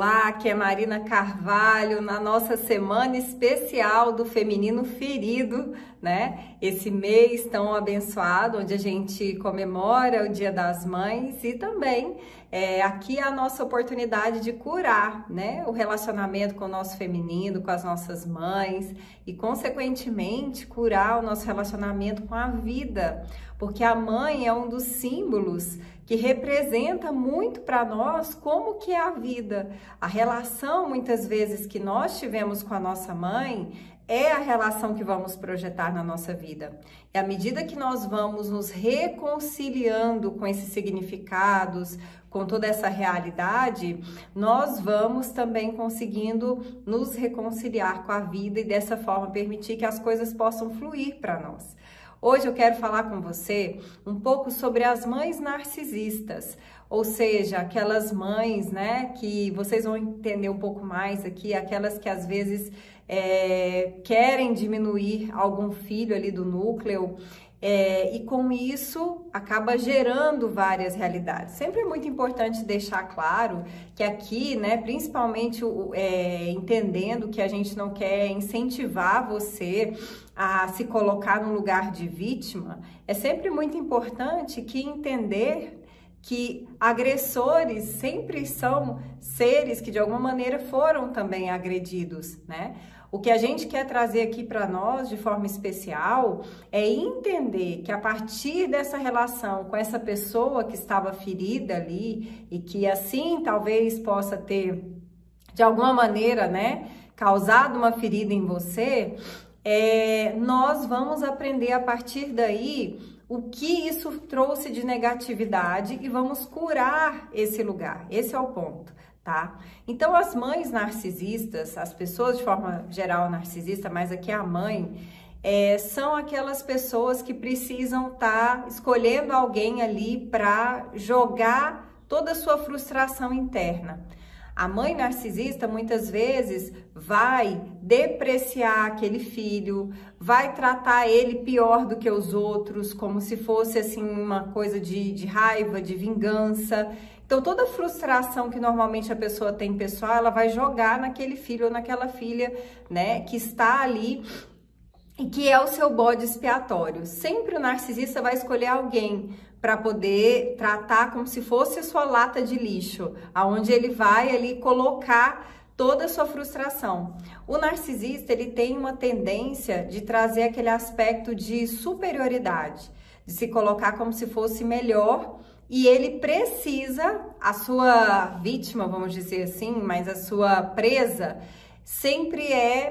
Olá, aqui é Marina Carvalho na nossa semana especial do Feminino Ferido, né? Esse mês tão abençoado, onde a gente comemora o Dia das Mães e também aqui é a nossa oportunidade de curar, né? O relacionamento com o nosso feminino, com as nossas mães e, consequentemente, curar o nosso relacionamento com a vida, porque a mãe é um dos símbolos que representa muito para nós como que é a vida. A relação, muitas vezes, que nós tivemos com a nossa mãe é a relação que vamos projetar na nossa vida. E à medida que nós vamos nos reconciliando com esses significados, com toda essa realidade, nós vamos também conseguindo nos reconciliar com a vida e dessa forma permitir que as coisas possam fluir para nós. Hoje eu quero falar com você um pouco sobre as mães narcisistas, ou seja, aquelas mães, né, que vocês vão entender um pouco mais aqui, aquelas que às vezes querem diminuir algum filho ali do núcleo, e com isso acaba gerando várias realidades. Sempre é muito importante deixar claro que aqui, né, principalmente entendendo que a gente não quer incentivar você a se colocar no lugar de vítima, é sempre muito importante que entender que agressores sempre são seres que de alguma maneira foram também agredidos, né? O que a gente quer trazer aqui para nós de forma especial é entender que a partir dessa relação com essa pessoa que estava ferida ali e que assim talvez possa ter de alguma maneira, né, causado uma ferida em você, nós vamos aprender a partir daí o que isso trouxe de negatividade e vamos curar esse lugar. Esse é o ponto, tá? Então, as mães narcisistas, as pessoas de forma geral narcisista, mas aqui a mãe, são aquelas pessoas que precisam estar escolhendo alguém ali para jogar toda a sua frustração interna. A mãe narcisista muitas vezes vai depreciar aquele filho, vai tratar ele pior do que os outros, como se fosse assim uma coisa de raiva, de vingança. Então toda frustração que normalmente a pessoa tem pessoal, ela vai jogar naquele filho ou naquela filha, né, que está ali e que é o seu bode expiatório. Sempre o narcisista vai escolher alguém para poder tratar como se fosse a sua lata de lixo, aonde ele vai ali colocar toda a sua frustração. O narcisista, ele tem uma tendência de trazer aquele aspecto de superioridade, de se colocar como se fosse melhor, e ele precisa, a sua vítima, vamos dizer assim, mas a sua presa, sempre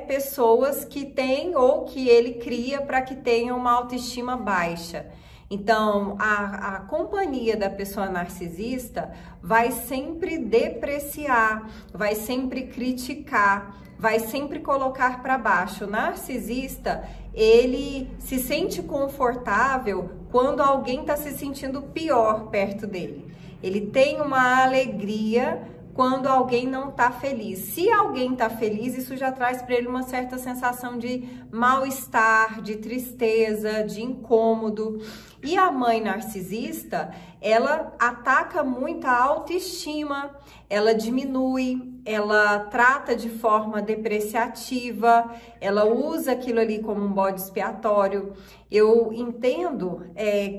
pessoas que têm ou que ele cria para que tenham uma autoestima baixa. Então, a companhia da pessoa narcisista vai sempre depreciar, vai sempre criticar, vai sempre colocar para baixo. O narcisista, ele se sente confortável quando alguém está se sentindo pior perto dele. Ele tem uma alegria quando alguém não está feliz. Se alguém está feliz, isso já traz para ele uma certa sensação de mal-estar, de tristeza, de incômodo. E a mãe narcisista, ela ataca muito a autoestima, ela diminui, ela trata de forma depreciativa, ela usa aquilo ali como um bode expiatório. Eu entendo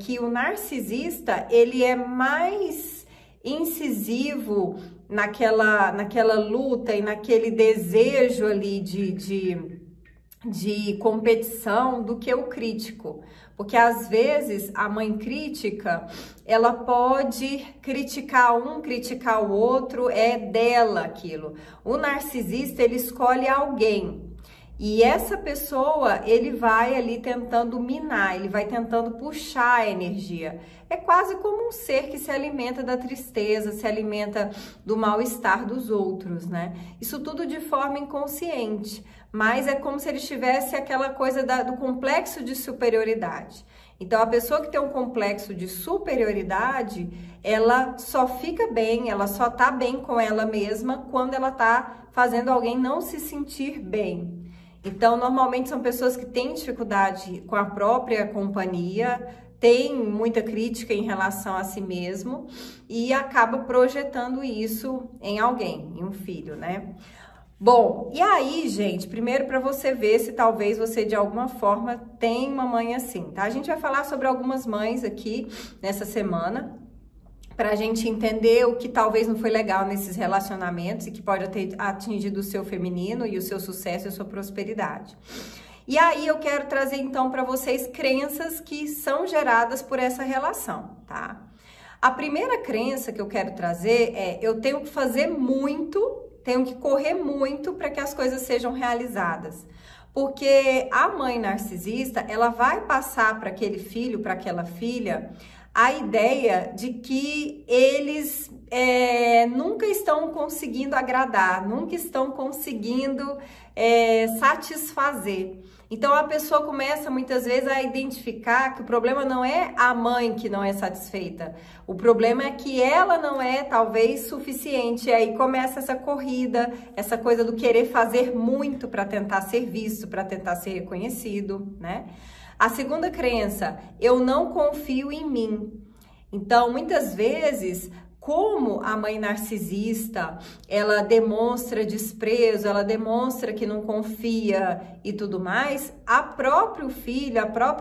que o narcisista, ele é mais incisivo naquela luta e naquele desejo ali de competição do que o crítico. Porque às vezes a mãe crítica, ela pode criticar um, criticar o outro, é dela aquilo. O narcisista, ele escolhe alguém. E essa pessoa, ele vai ali tentando minar, ele vai tentando puxar a energia. É quase como um ser que se alimenta da tristeza, se alimenta do mal-estar dos outros, né? Isso tudo de forma inconsciente, mas é como se ele tivesse aquela coisa do complexo de superioridade. Então, a pessoa que tem um complexo de superioridade, ela só fica bem, ela só tá bem com ela mesma quando ela tá fazendo alguém não se sentir bem. Então, normalmente são pessoas que têm dificuldade com a própria companhia, tem muita crítica em relação a si mesmo e acaba projetando isso em alguém, em um filho, né? Bom, e aí, gente, primeiro para você ver se talvez você de alguma forma tem uma mãe assim, tá? A gente vai falar sobre algumas mães aqui nessa semana, para a gente entender o que talvez não foi legal nesses relacionamentos e que pode ter atingido o seu feminino e o seu sucesso e a sua prosperidade. E aí eu quero trazer então para vocês crenças que são geradas por essa relação, tá? A primeira crença que eu quero trazer é: eu tenho que fazer muito, tenho que correr muito para que as coisas sejam realizadas. Porque a mãe narcisista, ela vai passar para aquele filho, para aquela filha, a ideia de que eles nunca estão conseguindo agradar, nunca estão conseguindo satisfazer. Então a pessoa começa muitas vezes a identificar que o problema não é a mãe que não é satisfeita, o problema é que ela não é talvez suficiente. E aí começa essa corrida, essa coisa do querer fazer muito para tentar ser visto, para tentar ser reconhecido, né? A segunda crença: eu não confio em mim. Então, muitas vezes, como a mãe narcisista, ela demonstra desprezo, ela demonstra que não confia e tudo mais, a própria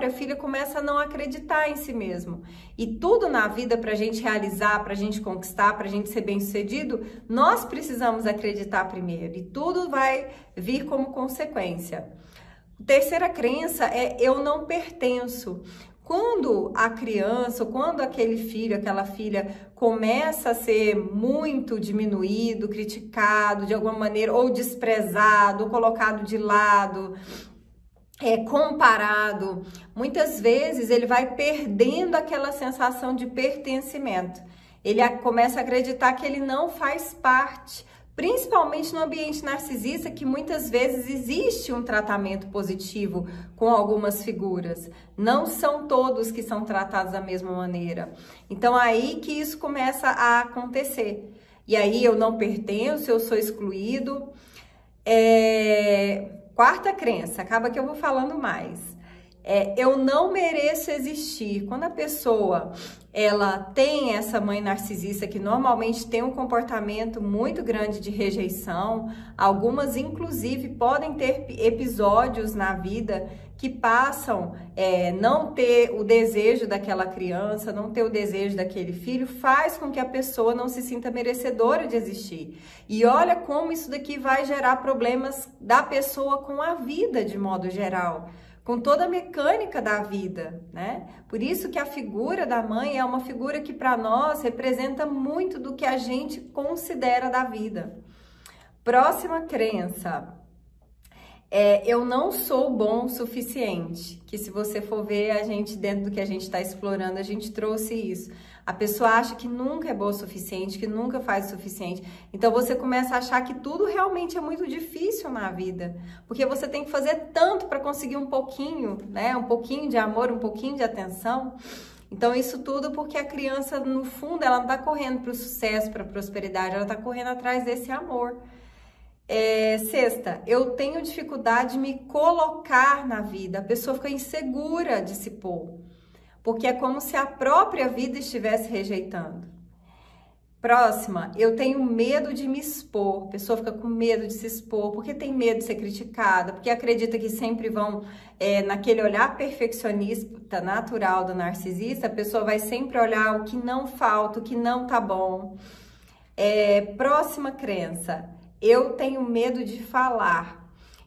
filha começa a não acreditar em si mesmo. E tudo na vida, para a gente realizar, para a gente conquistar, para a gente ser bem-sucedido, nós precisamos acreditar primeiro e tudo vai vir como consequência. Terceira crença é: eu não pertenço. Quando a criança, quando aquele filho, aquela filha começa a ser muito diminuído, criticado de alguma maneira, ou desprezado, ou colocado de lado, comparado, muitas vezes ele vai perdendo aquela sensação de pertencimento. Ele começa a acreditar que ele não faz parte. Principalmente no ambiente narcisista, que muitas vezes existe um tratamento positivo com algumas figuras. Não são todos que são tratados da mesma maneira. Então, aí que isso começa a acontecer. E aí eu não pertenço, eu sou excluído. Quarta crença, acaba que eu vou falando mais. Eu não mereço existir. Quando a pessoa ela tem essa mãe narcisista que normalmente tem um comportamento muito grande de rejeição, algumas inclusive podem ter episódios na vida que passam não ter o desejo daquela criança, não ter o desejo daquele filho, faz com que a pessoa não se sinta merecedora de existir. E olha como isso daqui vai gerar problemas da pessoa com a vida de modo geral, com toda a mecânica da vida, né? Por isso que a figura da mãe é uma figura que para nós representa muito do que a gente considera da vida. Próxima crença: eu não sou bom o suficiente. Que se você for ver, a gente, dentro do que a gente está explorando, a gente trouxe isso. A pessoa acha que nunca é boa o suficiente, que nunca faz o suficiente. Então você começa a achar que tudo realmente é muito difícil na vida, porque você tem que fazer tanto para conseguir um pouquinho, né? Um pouquinho de amor, um pouquinho de atenção. Então isso tudo porque a criança, no fundo, ela não está correndo para o sucesso, para a prosperidade, ela está correndo atrás desse amor. Sexta: eu tenho dificuldade de me colocar na vida. A pessoa fica insegura de se pôr, porque é como se a própria vida estivesse rejeitando. Próxima: eu tenho medo de me expor. A pessoa fica com medo de se expor, porque tem medo de ser criticada, porque acredita que sempre vão, naquele olhar perfeccionista natural do narcisista, a pessoa vai sempre olhar o que não falta, o que não tá bom. Próxima crença: eu tenho medo de falar.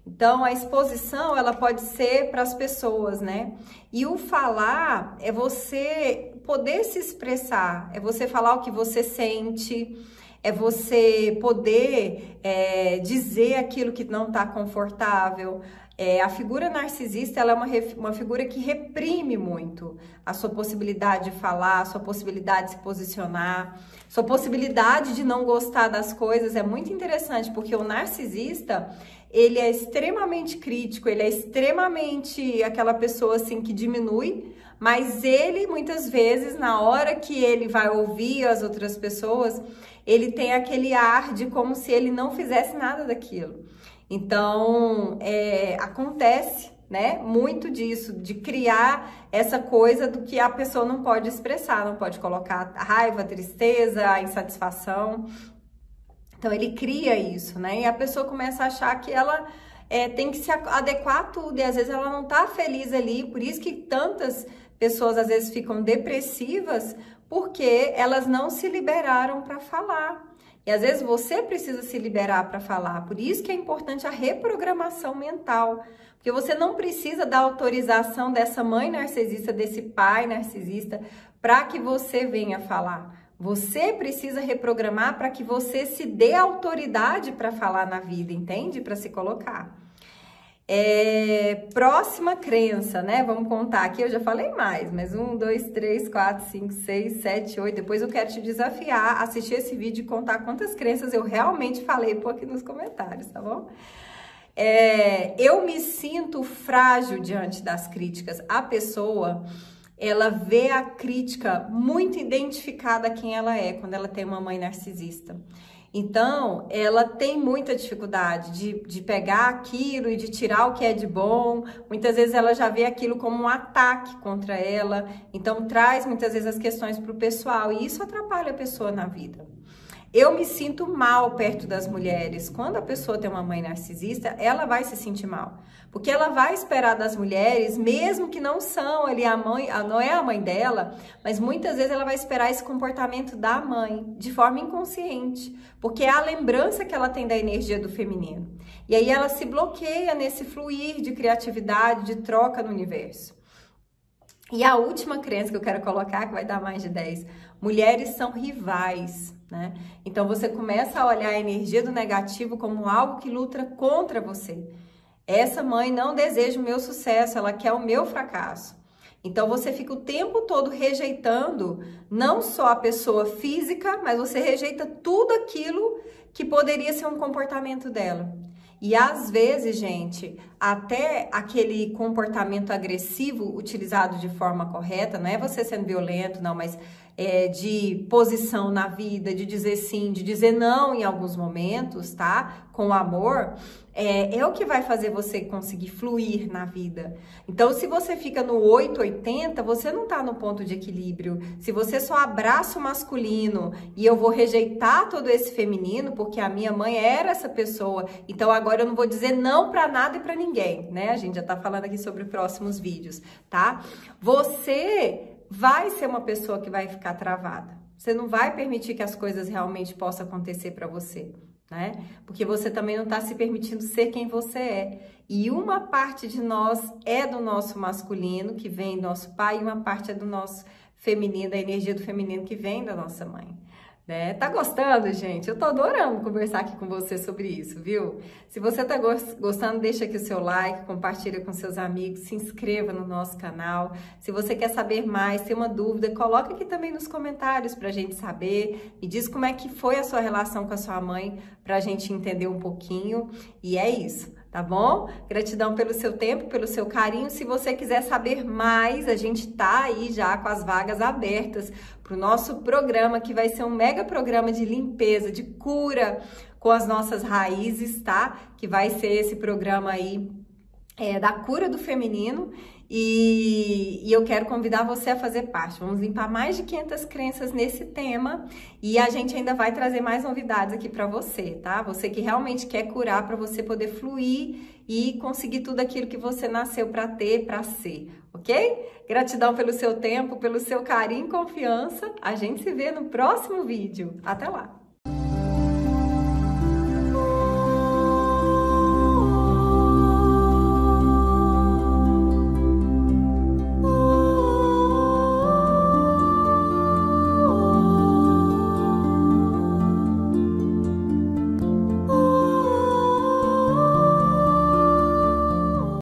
Então, a exposição, ela pode ser para as pessoas, né? E o falar é você poder se expressar, é você falar o que você sente, é você poder dizer aquilo que não está confortável. A figura narcisista, ela é uma figura que reprime muito a sua possibilidade de falar, a sua possibilidade de se posicionar, sua possibilidade de não gostar das coisas. É muito interessante, porque o narcisista, ele é extremamente crítico, ele é extremamente aquela pessoa assim que diminui, mas ele muitas vezes, na hora que ele vai ouvir as outras pessoas, ele tem aquele ar de como se ele não fizesse nada daquilo. Então, acontece né? Muito disso, de criar essa coisa do que a pessoa não pode expressar, não pode colocar a raiva, a tristeza, a insatisfação. Então ele cria isso, né? E a pessoa começa a achar que ela tem que se adequar a tudo, e às vezes ela não tá feliz ali, por isso que tantas pessoas às vezes ficam depressivas, porque elas não se liberaram para falar. E às vezes você precisa se liberar para falar, por isso que é importante a reprogramação mental, porque você não precisa da autorização dessa mãe narcisista, desse pai narcisista, para que você venha falar. Você precisa reprogramar para que você se dê autoridade para falar na vida, entende? Para se colocar. Próxima crença, né? Vamos contar aqui, eu já falei mais, mas 1, 2, 3, 4, 5, 6, 7, 8. Depois eu quero te desafiar a assistir esse vídeo e contar quantas crenças eu realmente falei por aqui nos comentários, tá bom? Eu me sinto frágil diante das críticas. A pessoa, ela vê a crítica muito identificada a quem ela é quando ela tem uma mãe narcisista. Então, ela tem muita dificuldade de pegar aquilo e de tirar o que é de bom. Muitas vezes ela já vê aquilo como um ataque contra ela. Então, traz muitas vezes as questões para o pessoal e isso atrapalha a pessoa na vida. Eu me sinto mal perto das mulheres. Quando a pessoa tem uma mãe narcisista, ela vai se sentir mal. Porque ela vai esperar das mulheres, mesmo que não são ali a mãe, não é a mãe dela, mas muitas vezes ela vai esperar esse comportamento da mãe, de forma inconsciente. Porque é a lembrança que ela tem da energia do feminino. E aí ela se bloqueia nesse fluir de criatividade, de troca no universo. E a última crença que eu quero colocar, que vai dar mais de 10, mulheres são rivais, né? Então você começa a olhar a energia do negativo como algo que luta contra você. Essa mãe não deseja o meu sucesso, ela quer o meu fracasso. Então você fica o tempo todo rejeitando não só a pessoa física, mas você rejeita tudo aquilo que poderia ser um comportamento dela. E às vezes, gente, até aquele comportamento agressivo utilizado de forma correta, não é você sendo violento, não, mas de posição na vida, de dizer sim, de dizer não em alguns momentos, tá? Com amor, é o que vai fazer você conseguir fluir na vida. Então, se você fica no 880, você não tá no ponto de equilíbrio. Se você só abraça o masculino e eu vou rejeitar todo esse feminino, porque a minha mãe era essa pessoa, então agora eu não vou dizer não pra nada e pra ninguém, né? A gente já tá falando aqui sobre próximos vídeos, tá? Você vai ser uma pessoa que vai ficar travada. Você não vai permitir que as coisas realmente possam acontecer para você, né? Porque você também não está se permitindo ser quem você é. E uma parte de nós é do nosso masculino, que vem do nosso pai, e uma parte é do nosso feminino, da energia do feminino, que vem da nossa mãe. Né? Tá gostando, gente? Eu tô adorando conversar aqui com você sobre isso, viu? Se você tá gostando, deixa aqui o seu like, compartilha com seus amigos, se inscreva no nosso canal. Se você quer saber mais, tem uma dúvida, coloca aqui também nos comentários pra gente saber. Me diz como é que foi a sua relação com a sua mãe, pra gente entender um pouquinho. E é isso. Tá bom? Gratidão pelo seu tempo, pelo seu carinho. Se você quiser saber mais, a gente tá aí já com as vagas abertas para o nosso programa, que vai ser um mega programa de limpeza, de cura com as nossas raízes, tá? Que vai ser esse programa aí da cura do feminino. E eu quero convidar você a fazer parte. Vamos limpar mais de 500 crenças nesse tema e a gente ainda vai trazer mais novidades aqui para você, tá? Você que realmente quer curar, para você poder fluir e conseguir tudo aquilo que você nasceu para ter, para ser, ok? Gratidão pelo seu tempo, pelo seu carinho e confiança. A gente se vê no próximo vídeo. Até lá!